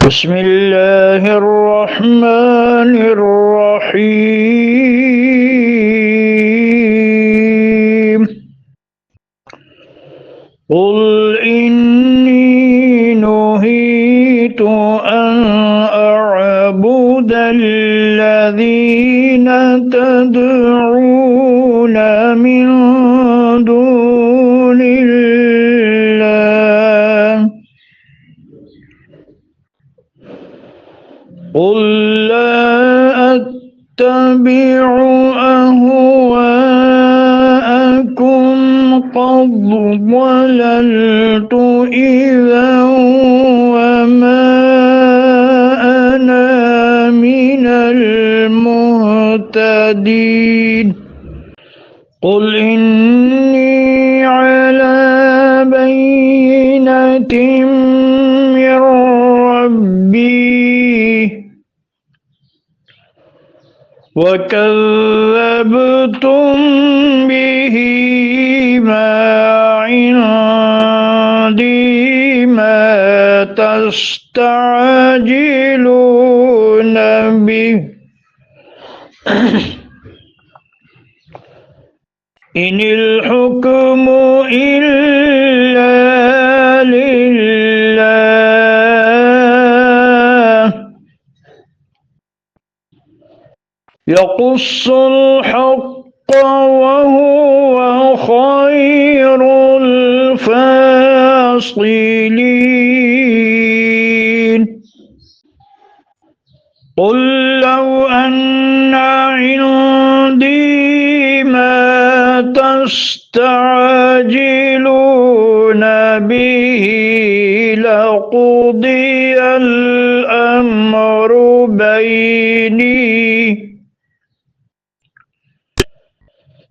بسم الله الرحمن الرحيم قل إني نهيت أن أعبد الذين تدعون من دون الله قل لا أتبع أهواءكم قد ضللت إذا وما أنا من المهتدين قل إني على بينة من ربي وكذبتم به ما عندي ما تستعجلون به إن الحكم إلا لله يقص الحق وهو خير الفاصلين قل لو أن عندي ما تستعجلون به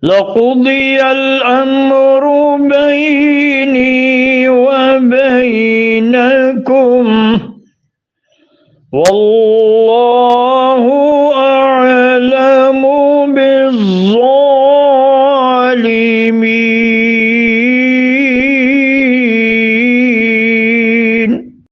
لقضي الأمر بيني وبينكم والله